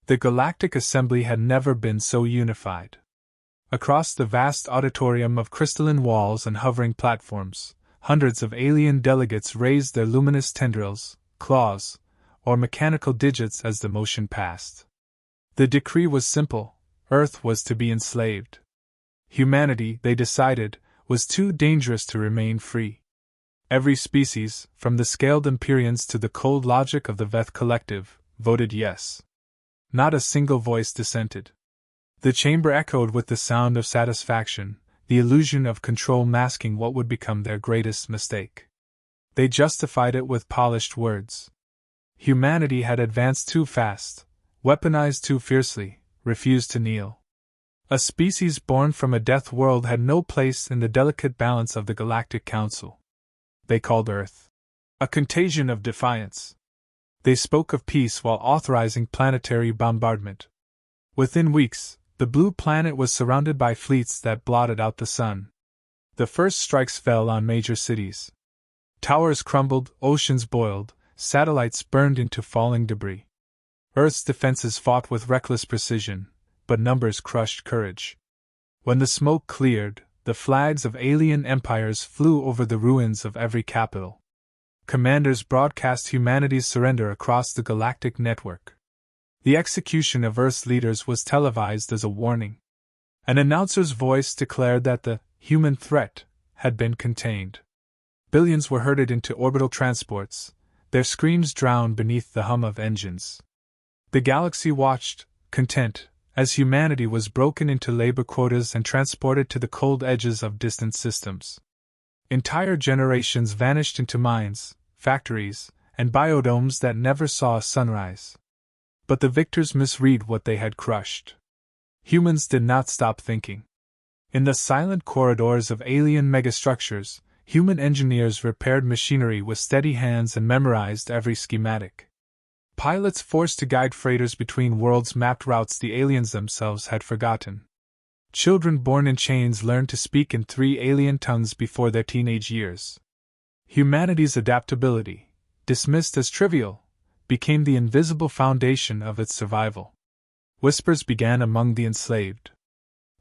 The Galactic Assembly had never been so unified. Across the vast auditorium of crystalline walls and hovering platforms, hundreds of alien delegates raised their luminous tendrils, claws, or mechanical digits as the motion passed. The decree was simple: Earth was to be enslaved. Humanity, they decided, was too dangerous to remain free. Every species, from the scaled Empyreans to the cold logic of the Veth Collective, voted yes. Not a single voice dissented. The chamber echoed with the sound of satisfaction, the illusion of control masking what would become their greatest mistake. They justified it with polished words. Humanity had advanced too fast, weaponized too fiercely, refused to kneel. A species born from a death world had no place in the delicate balance of the Galactic Council. They called Earth a contagion of defiance. They spoke of peace while authorizing planetary bombardment. Within weeks, the blue planet was surrounded by fleets that blotted out the sun. The first strikes fell on major cities. Towers crumbled, oceans boiled, satellites burned into falling debris. Earth's defenses fought with reckless precision, but numbers crushed courage. When the smoke cleared, the flags of alien empires flew over the ruins of every capital. Commanders broadcast humanity's surrender across the galactic network. The execution of Earth's leaders was televised as a warning. An announcer's voice declared that the human threat had been contained. Billions were herded into orbital transports, their screams drowned beneath the hum of engines. The galaxy watched, content, as humanity was broken into labor quotas and transported to the cold edges of distant systems. Entire generations vanished into mines, factories, and biodomes that never saw a sunrise. But the victors misread what they had crushed. Humans did not stop thinking. In the silent corridors of alien megastructures, human engineers repaired machinery with steady hands and memorized every schematic. Pilots forced to guide freighters between worlds mapped routes the aliens themselves had forgotten. Children born in chains learned to speak in 3 alien tongues before their teenage years. Humanity's adaptability, dismissed as trivial, became the invisible foundation of its survival. Whispers began among the enslaved.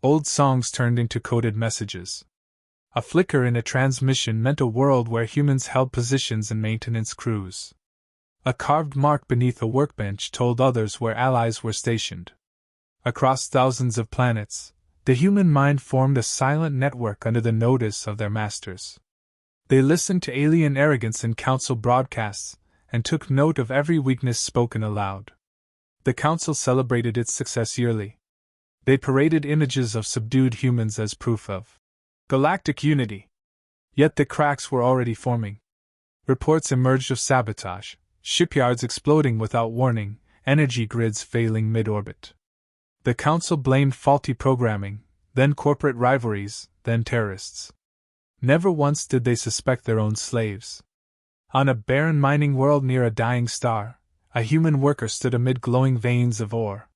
Old songs turned into coded messages. A flicker in a transmission meant a world where humans held positions in maintenance crews. A carved mark beneath a workbench told others where allies were stationed. Across thousands of planets, the human mind formed a silent network under the notice of their masters. They listened to alien arrogance in council broadcasts, and took note of every weakness spoken aloud. The council celebrated its success yearly. They paraded images of subdued humans as proof of galactic unity. Yet the cracks were already forming. Reports emerged of sabotage, shipyards exploding without warning, energy grids failing mid-orbit. The Council blamed faulty programming, then corporate rivalries, then terrorists. Never once did they suspect their own slaves. On a barren mining world near a dying star, a human worker stood amid glowing veins of ore.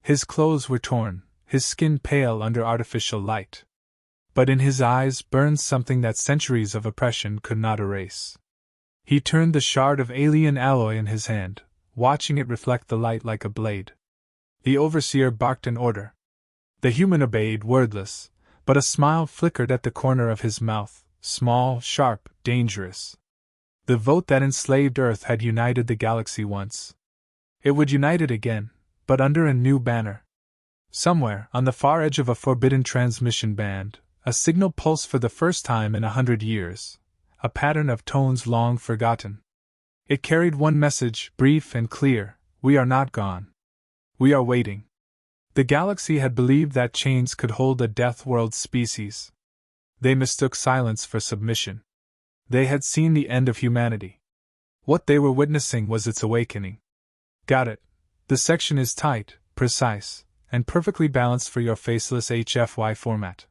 His clothes were torn, his skin pale under artificial light. But in his eyes burned something that centuries of oppression could not erase. He turned the shard of alien alloy in his hand, watching it reflect the light like a blade. The overseer barked an order. The human obeyed, wordless, but a smile flickered at the corner of his mouth, small, sharp, dangerous. The vote that enslaved Earth had united the galaxy once. It would unite it again, but under a new banner. Somewhere, on the far edge of a forbidden transmission band, a signal pulsed for the first time in 100 years, a pattern of tones long forgotten. It carried one message, brief and clear: we are not gone. We are waiting. The galaxy had believed that chains could hold a death world species. They mistook silence for submission. They had seen the end of humanity. What they were witnessing was its awakening. Got it. The section is tight, precise, and perfectly balanced for your faceless HFY format.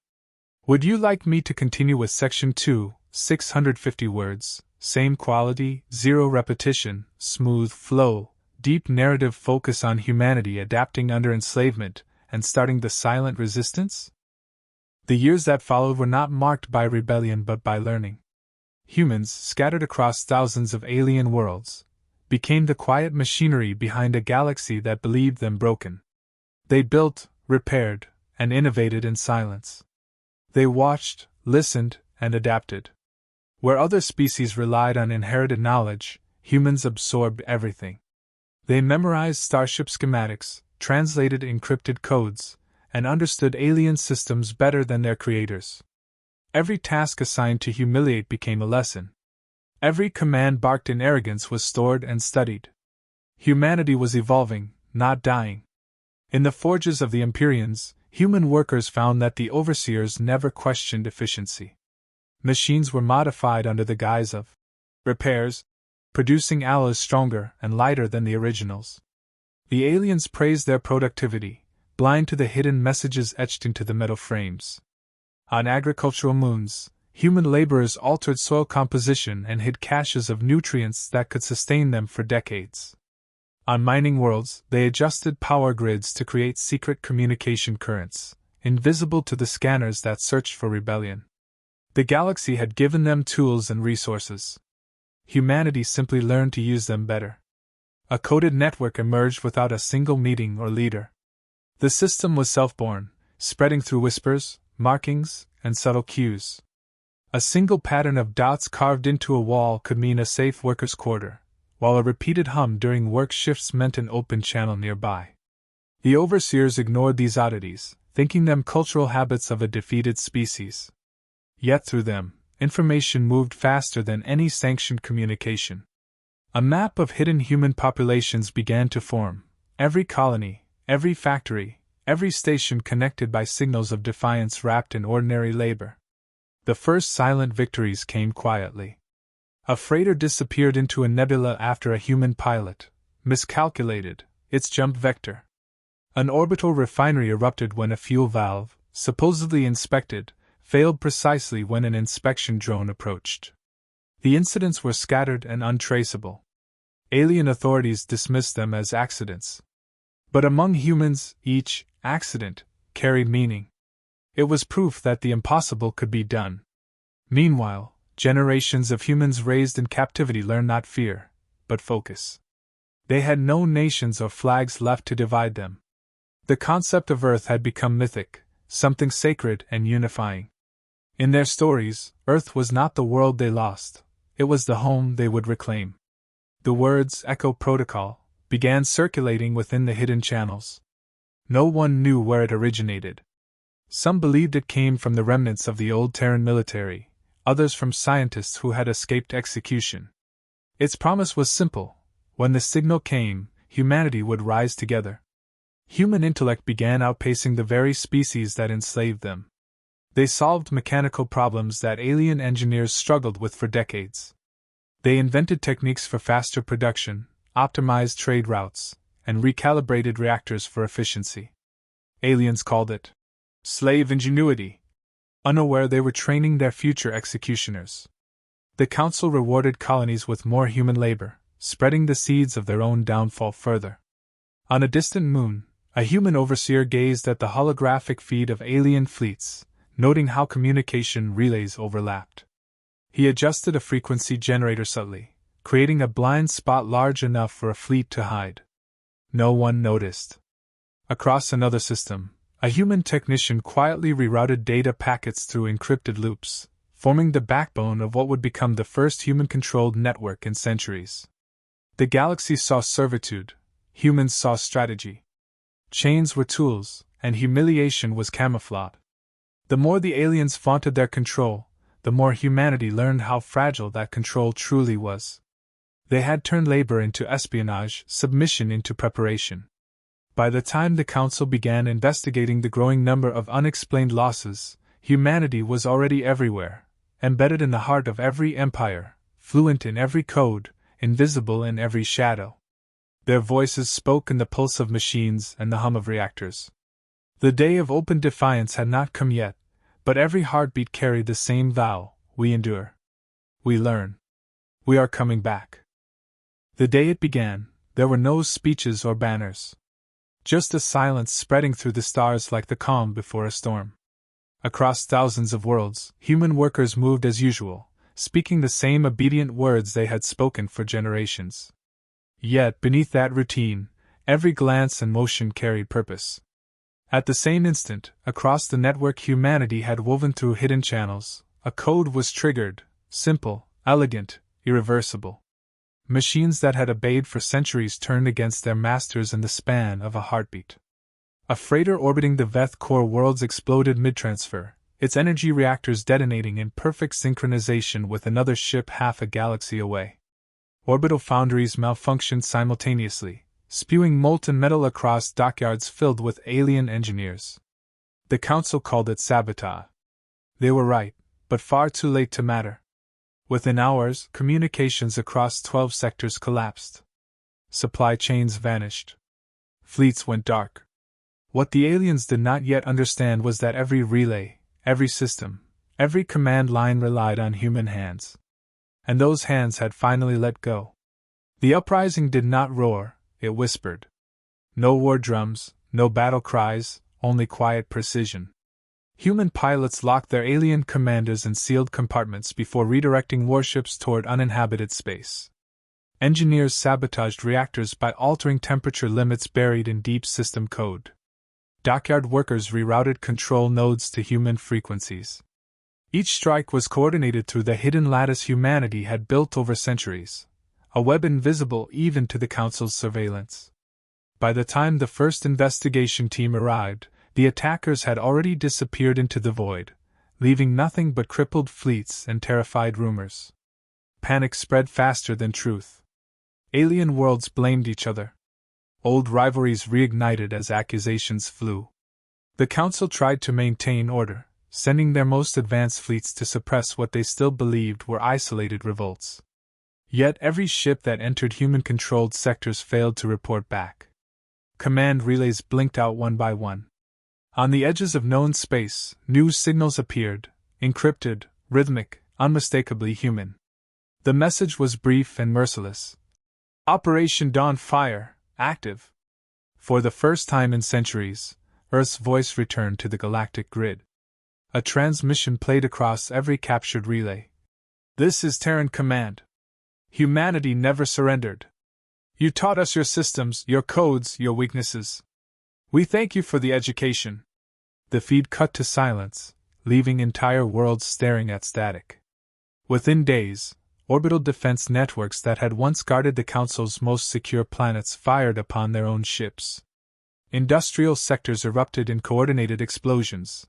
Would you like me to continue with Section 2, 650 words, same quality, 0 repetition, smooth flow, deep narrative focus on humanity adapting under enslavement and starting the silent resistance? The years that followed were not marked by rebellion but by learning. Humans, scattered across thousands of alien worlds, became the quiet machinery behind a galaxy that believed them broken. They built, repaired, and innovated in silence. They watched, listened, and adapted. Where other species relied on inherited knowledge, humans absorbed everything. They memorized starship schematics, translated encrypted codes, and understood alien systems better than their creators. Every task assigned to humiliate became a lesson. Every command barked in arrogance was stored and studied. Humanity was evolving, not dying. In the forges of the Empyreans, human workers found that the overseers never questioned efficiency. Machines were modified under the guise of repairs, producing alloys stronger and lighter than the originals. The aliens praised their productivity, blind to the hidden messages etched into the metal frames. On agricultural moons, human laborers altered soil composition and hid caches of nutrients that could sustain them for decades. On mining worlds, they adjusted power grids to create secret communication currents, invisible to the scanners that searched for rebellion. The galaxy had given them tools and resources. Humanity simply learned to use them better. A coded network emerged without a single meeting or leader. The system was self-born, spreading through whispers, markings, and subtle cues. A single pattern of dots carved into a wall could mean a safe worker's quarter, while a repeated hum during work shifts meant an open channel nearby. The overseers ignored these oddities, thinking them cultural habits of a defeated species. Yet through them, information moved faster than any sanctioned communication. A map of hidden human populations began to form, every colony, every factory, every station connected by signals of defiance wrapped in ordinary labor. The first silent victories came quietly. A freighter disappeared into a nebula after a human pilot miscalculated its jump vector. An orbital refinery erupted when a fuel valve, supposedly inspected, failed precisely when an inspection drone approached. The incidents were scattered and untraceable. Alien authorities dismissed them as accidents. But among humans, each accident carried meaning. It was proof that the impossible could be done. Meanwhile, generations of humans raised in captivity learned not fear, but focus. They had no nations or flags left to divide them. The concept of Earth had become mythic, something sacred and unifying. In their stories, Earth was not the world they lost, it was the home they would reclaim. The words Echo Protocol began circulating within the hidden channels. No one knew where it originated. Some believed it came from the remnants of the old Terran military, others from scientists who had escaped execution. Its promise was simple: when the signal came, humanity would rise together. Human intellect began outpacing the very species that enslaved them. They solved mechanical problems that alien engineers struggled with for decades. They invented techniques for faster production, optimized trade routes, and recalibrated reactors for efficiency. Aliens called it slave ingenuity, unaware they were training their future executioners. The Council rewarded colonies with more human labor, spreading the seeds of their own downfall further. On a distant moon, a human overseer gazed at the holographic feed of alien fleets, noting how communication relays overlapped. He adjusted a frequency generator subtly, creating a blind spot large enough for a fleet to hide. No one noticed. Across another system, a human technician quietly rerouted data packets through encrypted loops, forming the backbone of what would become the first human-controlled network in centuries. The galaxy saw servitude, humans saw strategy. Chains were tools, and humiliation was camouflage. The more the aliens flaunted their control, the more humanity learned how fragile that control truly was. They had turned labor into espionage, submission into preparation. By the time the Council began investigating the growing number of unexplained losses, humanity was already everywhere, embedded in the heart of every empire, fluent in every code, invisible in every shadow. Their voices spoke in the pulse of machines and the hum of reactors. The day of open defiance had not come yet, but every heartbeat carried the same vow: we endure. We learn. We are coming back. The day it began, there were no speeches or banners. Just a silence spreading through the stars like the calm before a storm. Across thousands of worlds, human workers moved as usual, speaking the same obedient words they had spoken for generations. Yet, beneath that routine, every glance and motion carried purpose. At the same instant, across the network humanity had woven through hidden channels, a code was triggered, simple, elegant, irreversible. Machines that had obeyed for centuries turned against their masters in the span of a heartbeat. A freighter orbiting the Veth core worlds exploded mid-transfer, its energy reactors detonating in perfect synchronization with another ship half a galaxy away. Orbital foundries malfunctioned simultaneously, spewing molten metal across dockyards filled with alien engineers. The Council called it sabotage. They were right, but far too late to matter. Within hours, communications across 12 sectors collapsed. Supply chains vanished. Fleets went dark. What the aliens did not yet understand was that every relay, every system, every command line relied on human hands. And those hands had finally let go. The uprising did not roar, it whispered. No war drums, no battle cries, only quiet precision. Human pilots locked their alien commanders in sealed compartments before redirecting warships toward uninhabited space. Engineers sabotaged reactors by altering temperature limits buried in deep system code. Dockyard workers rerouted control nodes to human frequencies. Each strike was coordinated through the hidden lattice humanity had built over centuries, a web invisible even to the Council's surveillance. By the time the first investigation team arrived, the attackers had already disappeared into the void, leaving nothing but crippled fleets and terrified rumors. Panic spread faster than truth. Alien worlds blamed each other. Old rivalries reignited as accusations flew. The Council tried to maintain order, sending their most advanced fleets to suppress what they still believed were isolated revolts. Yet every ship that entered human-controlled sectors failed to report back. Command relays blinked out one by one. On the edges of known space, new signals appeared, encrypted, rhythmic, unmistakably human. The message was brief and merciless. Operation Dawnfire, active. For the first time in centuries, Earth's voice returned to the galactic grid. A transmission played across every captured relay. This is Terran Command. Humanity never surrendered. You taught us your systems, your codes, your weaknesses. We thank you for the education. The feed cut to silence, leaving entire worlds staring at static. Within days, orbital defense networks that had once guarded the Council's most secure planets fired upon their own ships. Industrial sectors erupted in coordinated explosions.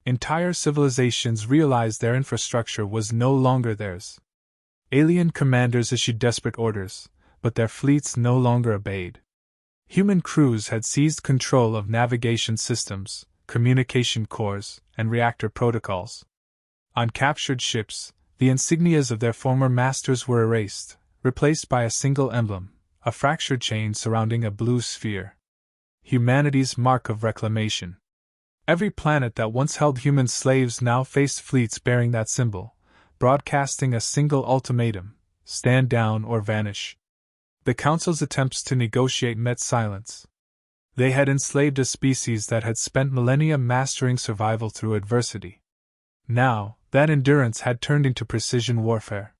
Entire civilizations realized their infrastructure was no longer theirs. Alien commanders issued desperate orders, but their fleets no longer obeyed. Human crews had seized control of navigation systems, communication cores, and reactor protocols. On captured ships, the insignias of their former masters were erased, replaced by a single emblem, a fractured chain surrounding a blue sphere. Humanity's mark of reclamation. Every planet that once held human slaves now faced fleets bearing that symbol, broadcasting a single ultimatum: stand down or vanish. The Council's attempts to negotiate met silence. They had enslaved a species that had spent millennia mastering survival through adversity. Now, that endurance had turned into precision warfare.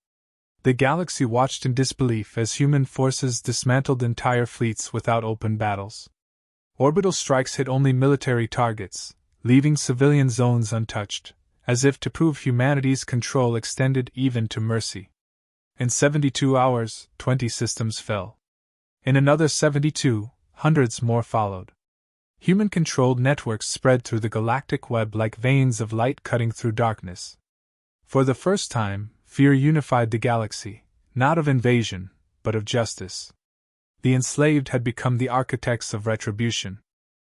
The galaxy watched in disbelief as human forces dismantled entire fleets without open battles. Orbital strikes hit only military targets, leaving civilian zones untouched, as if to prove humanity's control extended even to mercy. In 72 hours, 20 systems fell. In another 72, hundreds more followed. Human-controlled networks spread through the galactic web like veins of light cutting through darkness. For the first time, fear unified the galaxy, not of invasion, but of justice. The enslaved had become the architects of retribution.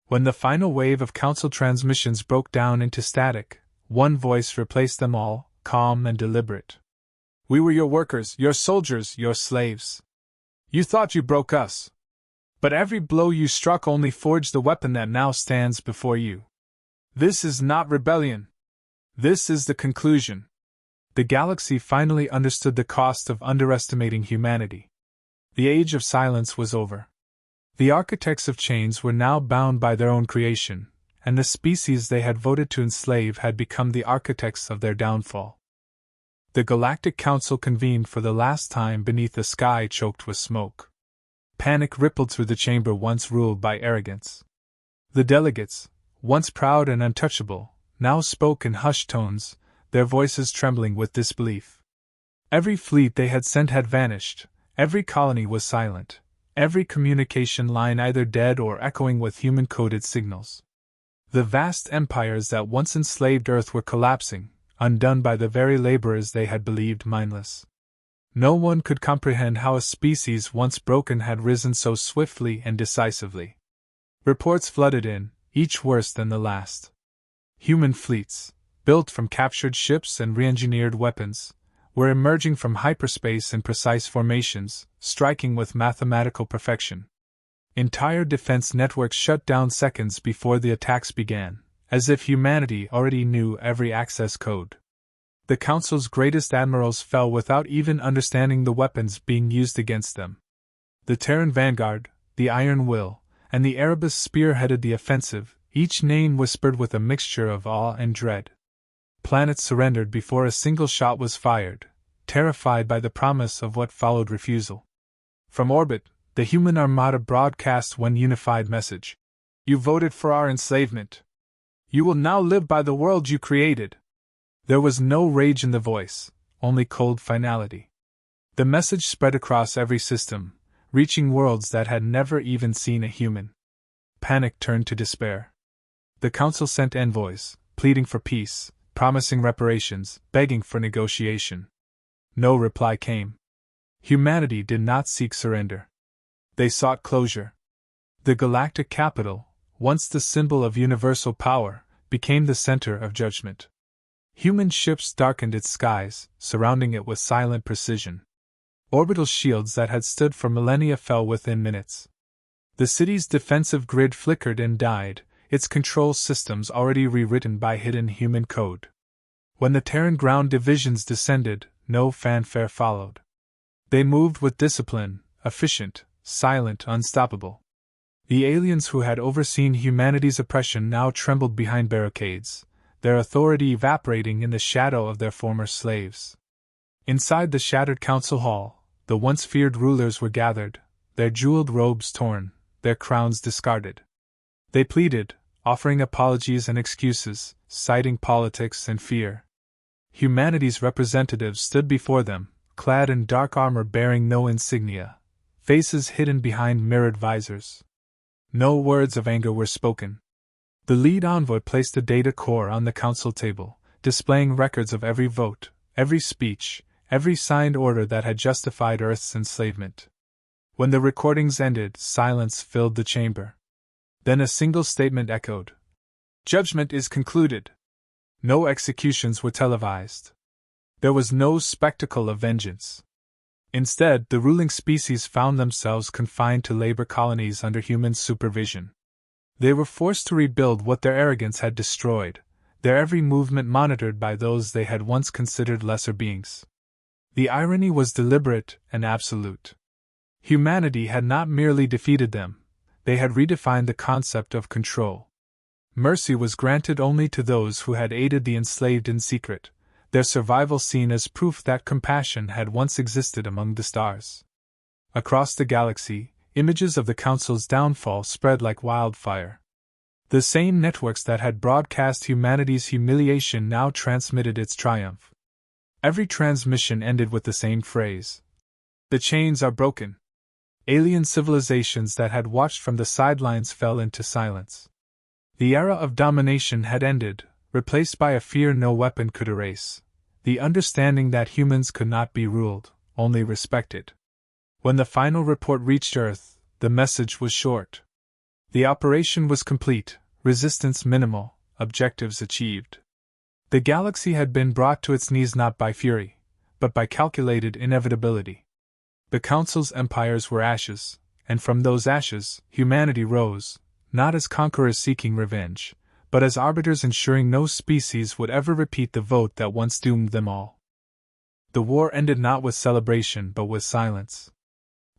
When the final wave of Council transmissions broke down into static, one voice replaced them all, calm and deliberate. We were your workers, your soldiers, your slaves. You thought you broke us. But every blow you struck only forged the weapon that now stands before you. This is not rebellion. This is the conclusion. The galaxy finally understood the cost of underestimating humanity. The age of silence was over. The architects of chains were now bound by their own creation, and the species they had voted to enslave had become the architects of their downfall. The Galactic Council convened for the last time beneath a sky choked with smoke. Panic rippled through the chamber once ruled by arrogance. The delegates, once proud and untouchable, now spoke in hushed tones, their voices trembling with disbelief. Every fleet they had sent had vanished, every colony was silent, every communication line either dead or echoing with human-coded signals. The vast empires that once enslaved Earth were collapsing, undone by the very laborers they had believed mindless. No one could comprehend how a species once broken had risen so swiftly and decisively. Reports flooded in, each worse than the last. Human fleets, built from captured ships and re-engineered weapons, were emerging from hyperspace in precise formations, striking with mathematical perfection. Entire defense networks shut down seconds before the attacks began, as if humanity already knew every access code. The Council's greatest admirals fell without even understanding the weapons being used against them. The Terran Vanguard, the Iron Will, and the Erebus spearheaded the offensive, each name whispered with a mixture of awe and dread. Planets surrendered before a single shot was fired, terrified by the promise of what followed refusal. From orbit, the human armada broadcast one unified message. You voted for our enslavement. You will now live by the world you created. There was no rage in the voice, only cold finality. The message spread across every system, reaching worlds that had never even seen a human. Panic turned to despair. The Council sent envoys, pleading for peace, promising reparations, begging for negotiation. No reply came. Humanity did not seek surrender. They sought closure. The galactic capital, once the symbol of universal power, became the center of judgment. Human ships darkened its skies, surrounding it with silent precision. Orbital shields that had stood for millennia fell within minutes. The city's defensive grid flickered and died, its control systems already rewritten by hidden human code. When the Terran ground divisions descended, no fanfare followed. They moved with discipline, efficient, silent, unstoppable. The aliens who had overseen humanity's oppression now trembled behind barricades, their authority evaporating in the shadow of their former slaves. Inside the shattered council hall, the once feared rulers were gathered, their jeweled robes torn, their crowns discarded. They pleaded, offering apologies and excuses, citing politics and fear. Humanity's representatives stood before them, clad in dark armor bearing no insignia, faces hidden behind mirrored visors. No words of anger were spoken. The lead envoy placed a data core on the council table, displaying records of every vote, every speech, every signed order that had justified Earth's enslavement. When the recordings ended, silence filled the chamber. Then a single statement echoed. Judgment is concluded. No executions were televised. There was no spectacle of vengeance. Instead, the ruling species found themselves confined to labor colonies under human supervision. They were forced to rebuild what their arrogance had destroyed, their every movement monitored by those they had once considered lesser beings. The irony was deliberate and absolute. Humanity had not merely defeated them, they had redefined the concept of control. Mercy was granted only to those who had aided the enslaved in secret, their survival seen as proof that compassion had once existed among the stars. Across the galaxy, images of the Council's downfall spread like wildfire. The same networks that had broadcast humanity's humiliation now transmitted its triumph. Every transmission ended with the same phrase. The chains are broken. Alien civilizations that had watched from the sidelines fell into silence. The era of domination had ended, replaced by a fear no weapon could erase, the understanding that humans could not be ruled, only respected. When the final report reached Earth, the message was short. The operation was complete, resistance minimal, objectives achieved. The galaxy had been brought to its knees not by fury, but by calculated inevitability. The Council's empires were ashes, and from those ashes, humanity rose, not as conquerors seeking revenge, but as arbiters ensuring no species would ever repeat the vote that once doomed them all. The war ended not with celebration but with silence.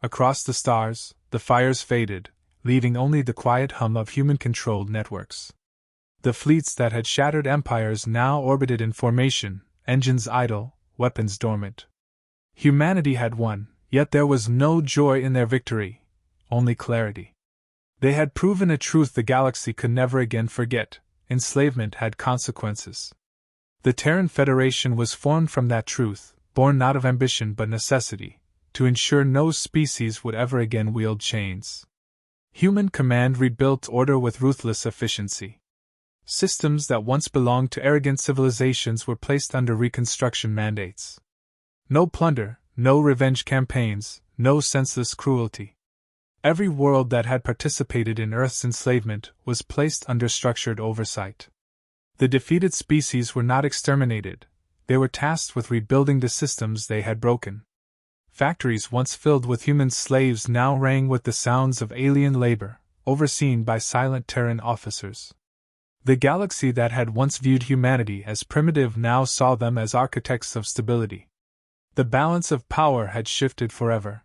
Across the stars, the fires faded, leaving only the quiet hum of human-controlled networks. The fleets that had shattered empires now orbited in formation, engines idle, weapons dormant. Humanity had won, yet there was no joy in their victory, only clarity. They had proven a truth the galaxy could never again forget: enslavement had consequences. The Terran Federation was formed from that truth, born not of ambition but necessity, to ensure no species would ever again wield chains. Human command rebuilt order with ruthless efficiency. Systems that once belonged to arrogant civilizations were placed under reconstruction mandates. No plunder, no revenge campaigns, no senseless cruelty. Every world that had participated in Earth's enslavement was placed under structured oversight. The defeated species were not exterminated, they were tasked with rebuilding the systems they had broken. Factories once filled with human slaves now rang with the sounds of alien labor, overseen by silent Terran officers. The galaxy that had once viewed humanity as primitive now saw them as architects of stability. The balance of power had shifted forever.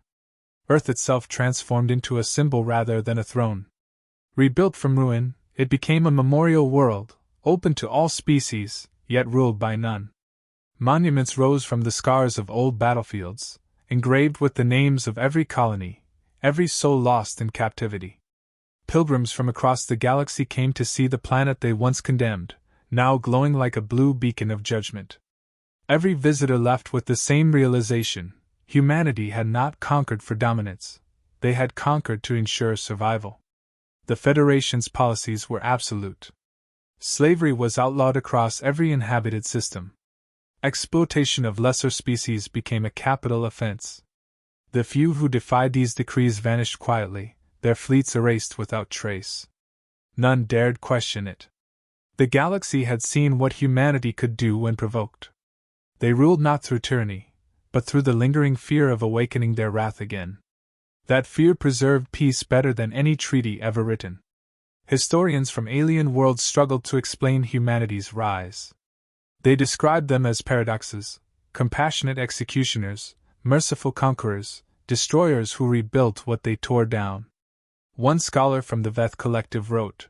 Earth itself transformed into a symbol rather than a throne. Rebuilt from ruin, it became a memorial world, open to all species, yet ruled by none. Monuments rose from the scars of old battlefields, engraved with the names of every colony, every soul lost in captivity. Pilgrims from across the galaxy came to see the planet they once condemned, now glowing like a blue beacon of judgment. Every visitor left with the same realization: humanity had not conquered for dominance, they had conquered to ensure survival. The Federation's policies were absolute. Slavery was outlawed across every inhabited system. Exploitation of lesser species became a capital offense. The few who defied these decrees vanished quietly, their fleets erased without trace. None dared question it. The galaxy had seen what humanity could do when provoked. They ruled not through tyranny, but through the lingering fear of awakening their wrath again. That fear preserved peace better than any treaty ever written. Historians from alien worlds struggled to explain humanity's rise. They described them as paradoxes: compassionate executioners, merciful conquerors, destroyers who rebuilt what they tore down. One scholar from the Veth Collective wrote,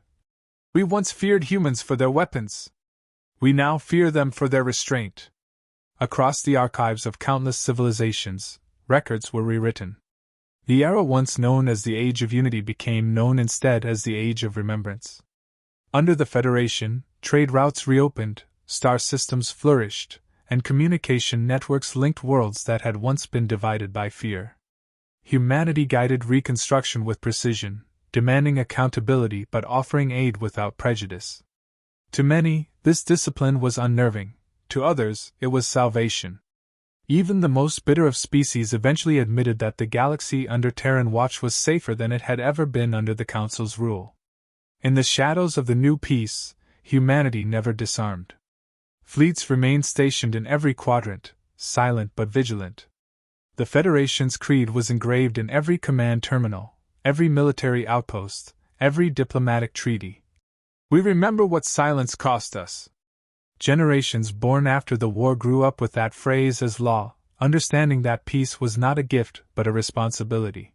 "We once feared humans for their weapons. We now fear them for their restraint." Across the archives of countless civilizations, records were rewritten. The era once known as the Age of Unity became known instead as the Age of Remembrance. Under the Federation, trade routes reopened, star systems flourished, and communication networks linked worlds that had once been divided by fear. Humanity guided reconstruction with precision, demanding accountability but offering aid without prejudice. To many, this discipline was unnerving. To others, it was salvation. Even the most bitter of species eventually admitted that the galaxy under Terran watch was safer than it had ever been under the Council's rule. In the shadows of the new peace, humanity never disarmed. Fleets remained stationed in every quadrant, silent but vigilant. The Federation's creed was engraved in every command terminal, every military outpost, every diplomatic treaty. We remember what silence cost us. Generations born after the war grew up with that phrase as law, understanding that peace was not a gift but a responsibility.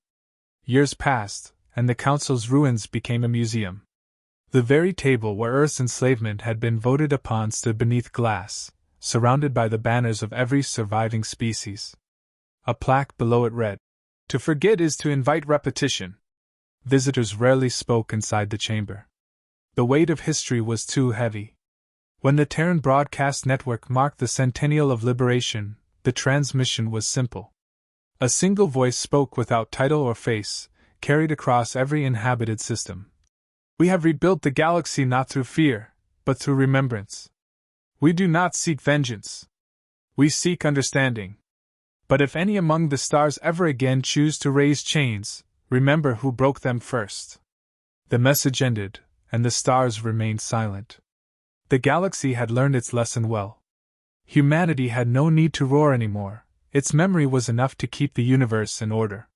Years passed, and the Council's ruins became a museum. The very table where Earth's enslavement had been voted upon stood beneath glass, surrounded by the banners of every surviving species. A plaque below it read, "To forget is to invite repetition." Visitors rarely spoke inside the chamber. The weight of history was too heavy. When the Terran Broadcast Network marked the centennial of liberation, the transmission was simple. A single voice spoke without title or face, carried across every inhabited system. "We have rebuilt the galaxy not through fear, but through remembrance. We do not seek vengeance. We seek understanding. But if any among the stars ever again choose to raise chains, remember who broke them first." The message ended, and the stars remained silent. The galaxy had learned its lesson well. Humanity had no need to roar anymore, its memory was enough to keep the universe in order.